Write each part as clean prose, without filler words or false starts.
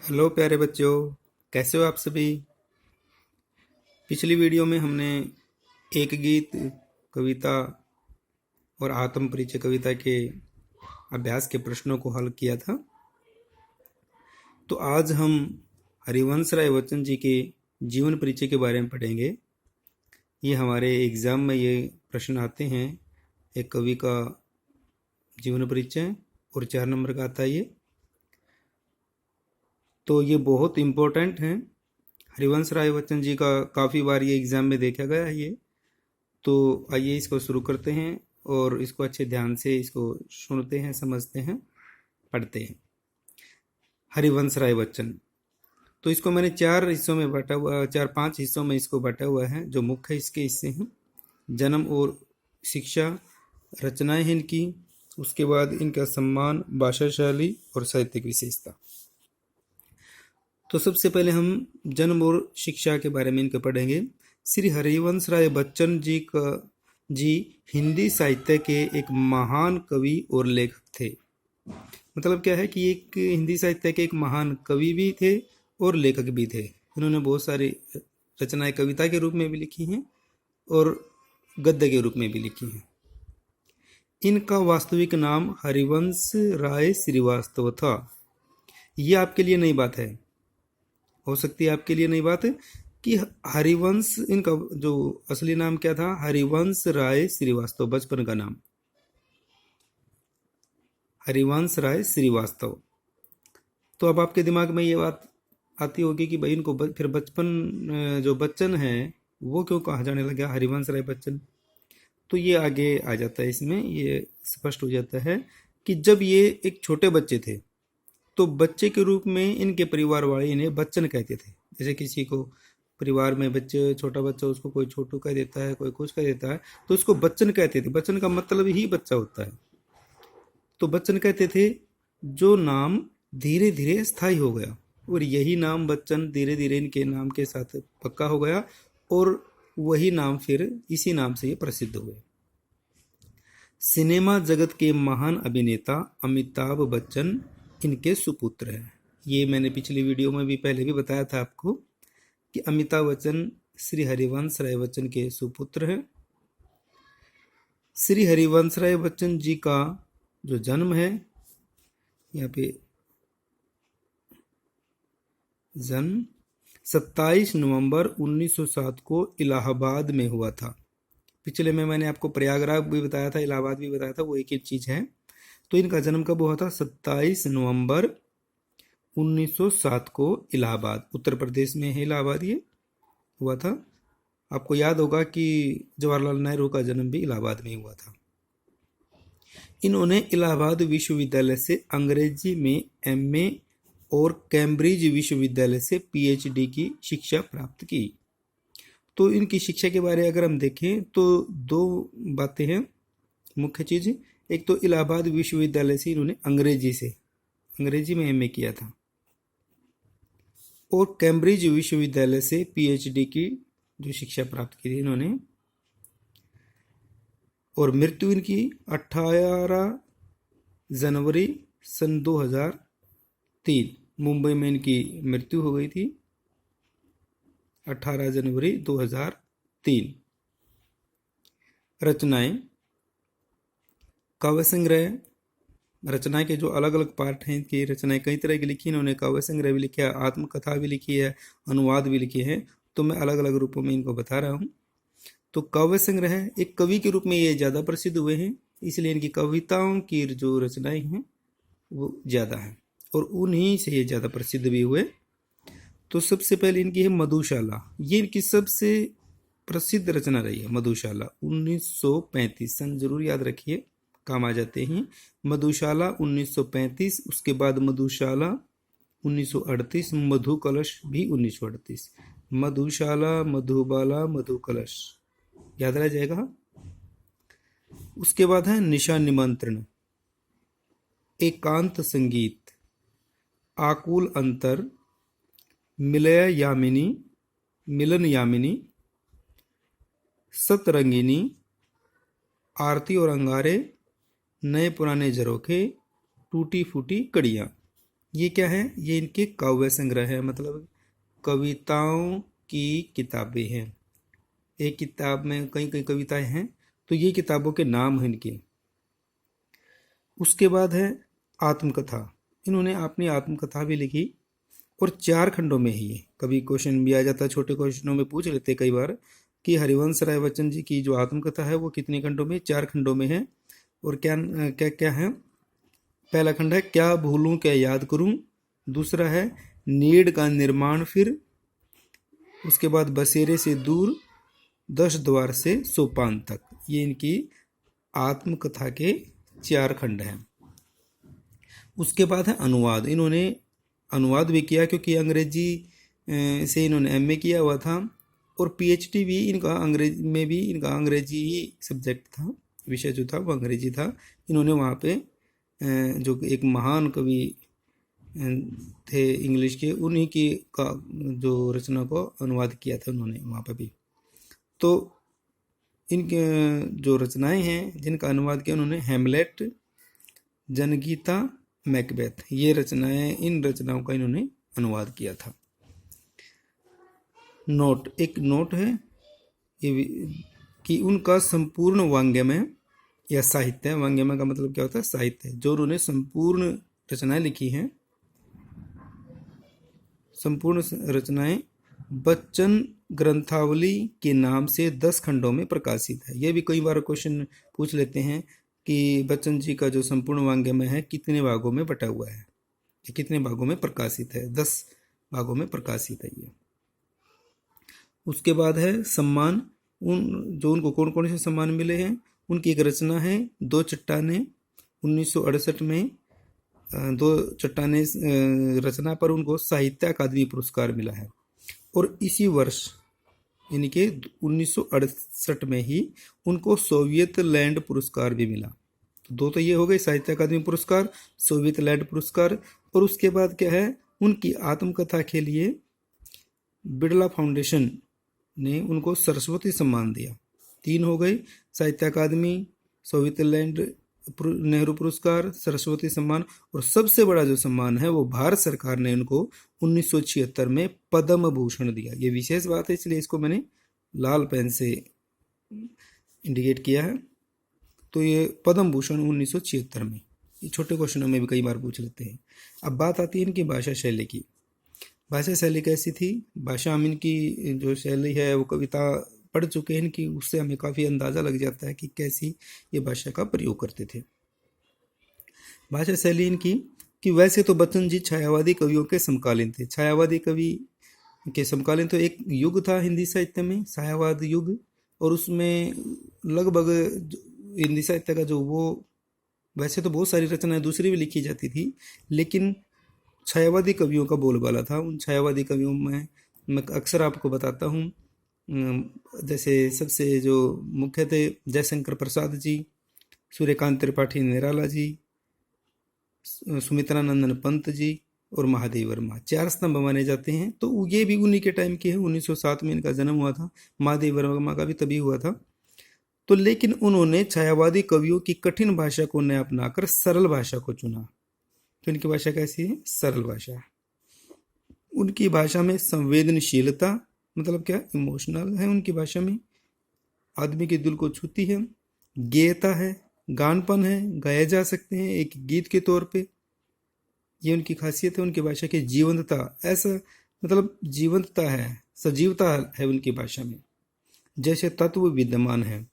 Hello प्यारे बच्चों, कैसे हो आप सभी। पिछली वीडियो में हमने एक गीत, कविता और आत्म परिचय कविता के अभ्यास के प्रश्नों को हल किया था। तो आज हम हरिवंश राय बच्चन जी के जीवन परिचय के बारे में पढ़ेंगे। ये हमारे एग्ज़ाम में ये प्रश्न आते हैं। एक कवि का जीवन परिचय और 4 नंबर का आता है ये। तो ये बहुत इम्पोर्टेंट है। हरिवंश राय बच्चन जी का काफ़ी बार ये एग्ज़ाम में देखा गया है ये। तो आइए इसको शुरू करते हैं और इसको अच्छे ध्यान से इसको सुनते हैं, समझते हैं, पढ़ते हैं। हरिवंश राय बच्चन, तो इसको मैंने 4 हिस्सों में बांटा हुआ, 4-5 हिस्सों में इसको बांटा हुआ है। जो मुख्य इसके हिस्से हैं: जन्म और शिक्षा, रचनाएं हैं इनकी, उसके बाद इनका सम्मान, भाषा शैली और साहित्यिक विशेषता। तो सबसे पहले हम जन्म और शिक्षा के बारे में इनके पढ़ेंगे। श्री हरिवंश राय बच्चन जी हिंदी साहित्य के एक महान कवि और लेखक थे। मतलब क्या है कि एक हिंदी साहित्य के एक महान कवि भी थे और लेखक भी थे। इन्होंने बहुत सारी रचनाएं कविता के रूप में भी लिखी हैं और गद्य के रूप में भी लिखी हैं। इनका वास्तविक नाम हरिवंश राय श्रीवास्तव था। ये आपके लिए नई बात है, हो सकती है आपके लिए नई बात है कि हरिवंश, इनका जो असली नाम क्या था, हरिवंश राय श्रीवास्तव, बचपन का नाम हरिवंश राय श्रीवास्तव। तो अब आपके दिमाग में ये बात आती होगी कि भाई इनको फिर बचपन जो बच्चन है वो क्यों कहा जाने लगा हरिवंश राय बच्चन। तो ये आगे आ जाता है, इसमें ये स्पष्ट हो जाता है कि जब ये एक छोटे बच्चे थे तो बच्चे के रूप में इनके परिवार वाले इन्हें बच्चन कहते थे। जैसे किसी को परिवार में बच्चे, छोटा बच्चा, उसको कोई छोटू कह देता है, कोई कुछ कह देता है, तो उसको बच्चन कहते थे। बच्चन का मतलब ही बच्चा होता है, तो बच्चन कहते थे। जो नाम धीरे धीरे स्थायी हो गया और यही नाम बच्चन धीरे धीरे इनके नाम के साथ पक्का हो गया और वही नाम फिर इसी नाम से ये प्रसिद्ध हुए। सिनेमा जगत के महान अभिनेता अमिताभ बच्चन इनके सुपुत्र हैं। ये मैंने पिछली वीडियो में भी पहले भी बताया था आपको कि अमिताभ बच्चन श्री हरिवंश राय बच्चन के सुपुत्र हैं। श्री हरिवंश राय बच्चन जी का जो जन्म है, यहाँ पे जन्म 27 नवंबर 1907 को इलाहाबाद में हुआ था। पिछले में मैंने आपको प्रयागराज भी बताया था, इलाहाबाद भी बताया था, वो एक ही चीज़ है। तो इनका जन्म कब हुआ था? 27 नवंबर 1907 को इलाहाबाद, उत्तर प्रदेश में है इलाहाबाद, ये हुआ था। आपको याद होगा कि जवाहरलाल नेहरू का जन्म भी इलाहाबाद में हुआ था। इन्होंने इलाहाबाद विश्वविद्यालय से अंग्रेजी में एमए और कैम्ब्रिज विश्वविद्यालय से पीएचडी की शिक्षा प्राप्त की। तो इनकी शिक्षा के बारे में अगर हम देखें तो 2 बातें हैं मुख्य चीज़। एक तो इलाहाबाद विश्वविद्यालय से इन्होंने अंग्रेजी में एमए किया था और कैम्ब्रिज विश्वविद्यालय से पीएचडी की जो शिक्षा प्राप्त की थी इन्होंने। और मृत्यु इनकी 18 जनवरी सन 2003 मुंबई में इनकी मृत्यु हो गई थी, 18 जनवरी 2003। रचनाएं, काव्य संग्रह, रचना के जो अलग अलग पार्ट हैं कि रचनाएं कई तरह की लिखी इन्होंने। काव्य संग्रह भी लिखा है, आत्मकथा भी लिखी है, अनुवाद भी लिखे हैं। तो मैं अलग अलग रूपों में इनको बता रहा हूँ। तो काव्य संग्रह, एक कवि के रूप में ये ज़्यादा प्रसिद्ध हुए हैं, इसलिए इनकी कविताओं की जो रचनाएं हैं वो ज़्यादा हैं और उन्हीं से ये ज़्यादा प्रसिद्ध भी हुए। तो सबसे पहले इनकी है मधुशाला। ये इनकी सबसे प्रसिद्ध रचना रही है मधुशाला। 1935 सन जरूर याद रखिए, काम आ जाते हैं। मधुशाला 1935, उसके बाद मधुशाला 1938, मधु कलश भी 1938। मधुशाला, मधुबाला, मधु कलश याद रह जाएगा। उसके बाद है निशा निमंत्रण, एकांत संगीत, आकुल अंतर, मिलय यामिनी, मिलन यामिनी, सतरंगिनी, आरती और अंगारे, नए पुराने झरोखे, टूटी फूटी कड़ियाँ। ये क्या है, ये इनके काव्य संग्रह है, मतलब कविताओं की किताबें हैं। एक किताब में कई कई कविताएं हैं, तो ये किताबों के नाम हैं इनके। उसके बाद है आत्मकथा। इन्होंने अपनी आत्मकथा भी लिखी और 4 खंडों में है ये। कभी क्वेश्चन भी आ जाता है, छोटे क्वेश्चनों में पूछ लेते कई बार कि हरिवंश राय बच्चन जी की जो आत्मकथा है वो कितने खंडों में, 4 खंडों में है। और क्या क्या क्या है। पहला खंड है क्या भूलूं क्या याद करूं। दूसरा है नीड़ का निर्माण फिर। उसके बाद बसेरे से दूर, 10 द्वार से सोपान तक। ये इनकी आत्मकथा के 4 खंड हैं। उसके बाद है अनुवाद। इन्होंने अनुवाद भी किया क्योंकि अंग्रेजी से इन्होंने एमए किया हुआ था, और पीएचडी भी इनका अंग्रेजी में भी इनका अंग्रेजी ही सब्जेक्ट था, विषय जो था वो अंग्रेजी था। इन्होंने वहाँ पे जो एक महान कवि थे इंग्लिश के, उन्हीं की का जो रचना को अनुवाद किया था उन्होंने वहाँ पे भी। तो इनके जो रचनाएं हैं जिनका अनुवाद किया उन्होंने, हेमलेट, जनगीता, मैकबेथ, ये रचनाएं, इन रचनाओं का इन्होंने अनुवाद किया था। नोट, एक नोट है ये कि उनका संपूर्ण वांग्मय या साहित्य, वांग्मय का मतलब क्या होता है, साहित्य, जो उन्होंने संपूर्ण रचनाएं लिखी हैं, संपूर्ण रचनाएं बच्चन ग्रंथावली के नाम से 10 खंडों में प्रकाशित है। यह भी कई बार क्वेश्चन पूछ लेते हैं कि बच्चन जी का जो संपूर्ण वांग्मय है कितने भागों में बटा हुआ है, कितने भागों में प्रकाशित है। 10 भागों में प्रकाशित है ये। उसके बाद है सम्मान। जो उनको कौन कौन से सम्मान मिले हैं, उनकी एक रचना है दो चट्टाने, 1968 में 2 चट्टाने रचना पर उनको साहित्य अकादमी पुरस्कार मिला है। और इसी वर्ष यानी कि 1968 में ही उनको सोवियत लैंड पुरस्कार भी मिला। तो 2 तो ये हो गए, साहित्य अकादमी पुरस्कार, सोवियत लैंड पुरस्कार। और उसके बाद क्या है, उनकी आत्मकथा के लिए बिड़ला फाउंडेशन ने उनको सरस्वती सम्मान दिया। 3 हो गए, साहित्य अकादमी, सोवियत लैंड नेहरू पुरस्कार, सरस्वती सम्मान, और सबसे बड़ा जो सम्मान है वो भारत सरकार ने उनको 1976 में पद्म भूषण दिया। ये विशेष बात है, इसलिए इसको मैंने लाल पेन से इंडिकेट किया है। तो ये पद्म भूषण 1976 में, ये छोटे क्वेश्चनों में भी कई बार पूछ लेते हैं। अब बात आती है इनकी भाषा शैली की। भाषा शैली कैसी थी, भाषा हम इनकी जो शैली है वो कविता पढ़ चुके हैं इनकी, उससे हमें काफ़ी अंदाज़ा लग जाता है कि कैसी ये भाषा का प्रयोग करते थे। भाषा शैली इनकी कि वैसे तो बच्चन जी छायावादी कवियों के समकालीन थे। छायावादी कवि के समकालीन तो एक युग था हिंदी साहित्य में, छायावाद युग, और उसमें लगभग हिंदी साहित्य का जो वो, वैसे तो बहुत सारी रचनाएं दूसरी भी लिखी जाती थी, लेकिन छायावादी कवियों का बोलबाला था। उन छायावादी कवियों में मैं अक्सर आपको बताता हूँ, जैसे सबसे जो मुख्य थे जयशंकर प्रसाद जी, सूर्यकांत त्रिपाठी निराला जी, सुमित्रानंदन पंत जी और महादेव वर्मा, 4 स्तंभ माने जाते हैं। तो ये भी उन्हीं के टाइम के हैं, 1907 में इनका जन्म हुआ था। महादेव वर्मा का भी तभी हुआ था। तो लेकिन उन्होंने छायावादी कवियों की कठिन भाषा को न अपनाकर सरल भाषा को चुना। तो इनकी भाषा कैसी है, सरल भाषा। उनकी भाषा में संवेदनशीलता, मतलब क्या, इमोशनल है उनकी भाषा में, आदमी के दिल को छूती है। गेयता है, गानपन है, गाए जा सकते हैं एक गीत के तौर पे, ये उनकी खासियत है उनकी भाषा की। जीवंतता, ऐसा मतलब जीवंतता है, सजीवता है उनकी भाषा में, जैसे तत्व विद्यमान है।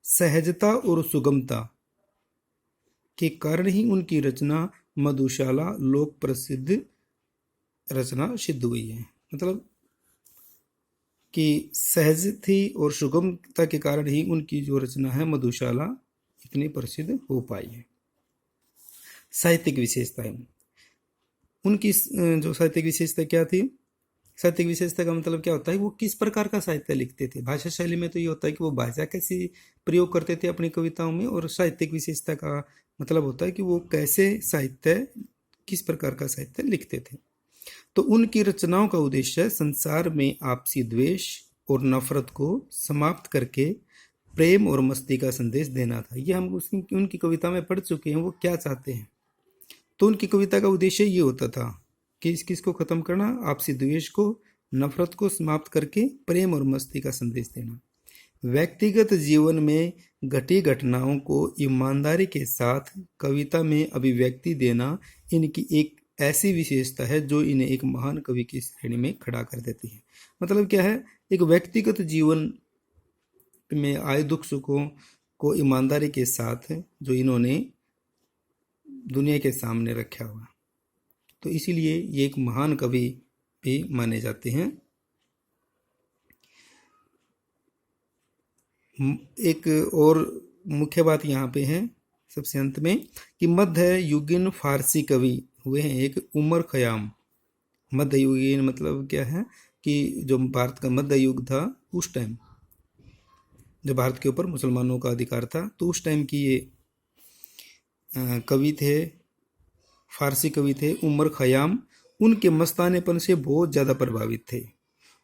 सहजता और सुगमता के कारण ही उनकी रचना मधुशाला लोक प्रसिद्ध रचना सिद्ध हुई है। मतलब कि सहज थी और सुगमता के कारण ही उनकी जो रचना है मधुशाला इतनी प्रसिद्ध हो पाई है। साहित्यिक विशेषताएं, उनकी जो साहित्यिक विशेषता क्या थी, साहित्यिक विशेषता का मतलब क्या होता है, वो किस प्रकार का साहित्य लिखते थे। भाषा शैली में तो ये होता है कि वो भाषा कैसी प्रयोग करते थे अपनी कविताओं में, और साहित्यिक विशेषता का मतलब होता है कि वो कैसे साहित्य, किस प्रकार का साहित्य लिखते थे। तो उनकी रचनाओं का उद्देश्य संसार में आपसी द्वेष और नफरत को समाप्त करके प्रेम और मस्ती का संदेश देना था। ये हम उनकी कविता में पढ़ चुके हैं, वो क्या चाहते हैं। तो उनकी कविता का उद्देश्य ये होता था कि किसको खत्म करना, आपसी द्वेष को, नफरत को समाप्त करके प्रेम और मस्ती का संदेश देना। व्यक्तिगत जीवन में घटी घटनाओं को ईमानदारी के साथ कविता में अभिव्यक्ति देना इनकी एक ऐसी विशेषता है जो इन्हें एक महान कवि की श्रेणी में खड़ा कर देती है। मतलब क्या है, एक व्यक्तिगत जीवन में आए दुख सुखों को ईमानदारी के साथ जो इन्होंने दुनिया के सामने रखा हुआ, तो इसीलिए ये एक महान कवि भी माने जाते हैं। एक और मुख्य बात यहाँ पे है सबसे अंत में कि मध्य युगीन फारसी कवि हुए हैं एक उमर खयाम। मध्य युगीन मतलब क्या है कि जो भारत का मध्य युग था उस टाइम जब भारत के ऊपर मुसलमानों का अधिकार था, तो उस टाइम की ये कवि थे, फारसी कवि थे उमर खयाम। उनके मस्तानेपन से बहुत ज़्यादा प्रभावित थे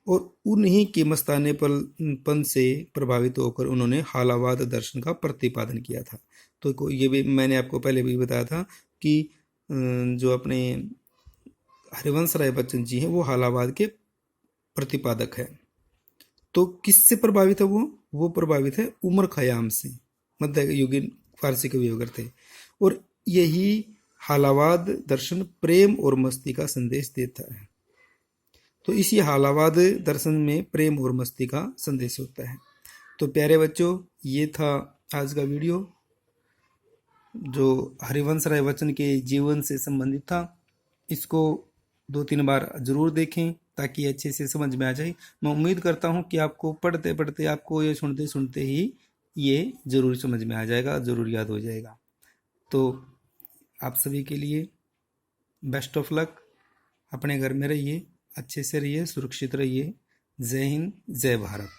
और उन्हीं के मस्तानेपन से प्रभावित होकर उन्होंने हालावाद दर्शन का प्रतिपादन किया था। तो ये भी मैंने आपको पहले भी बताया था कि जो अपने हरिवंश राय बच्चन जी हैं वो हालावाद के प्रतिपादक हैं। तो किससे प्रभावित है वो प्रभावित है उमर खयाम से, मध्य युगीन फारसी कवि वगैरह थे। और यही हालावाद दर्शन प्रेम और मस्ती का संदेश देता है। तो इसी हालावाद दर्शन में प्रेम और मस्ती का संदेश होता है। तो प्यारे बच्चों, ये था आज का वीडियो जो हरिवंश राय बच्चन के जीवन से संबंधित था। इसको 2-3 बार जरूर देखें ताकि अच्छे से समझ में आ जाए। मैं उम्मीद करता हूँ कि आपको पढ़ते पढ़ते, आपको ये सुनते सुनते ही ये जरूर समझ में आ जाएगा, जरूर याद हो जाएगा। तो आप सभी के लिए बेस्ट ऑफ लक। अपने घर में रहिए, अच्छे से रहिए, सुरक्षित रहिए। जय हिंद, जय भारत।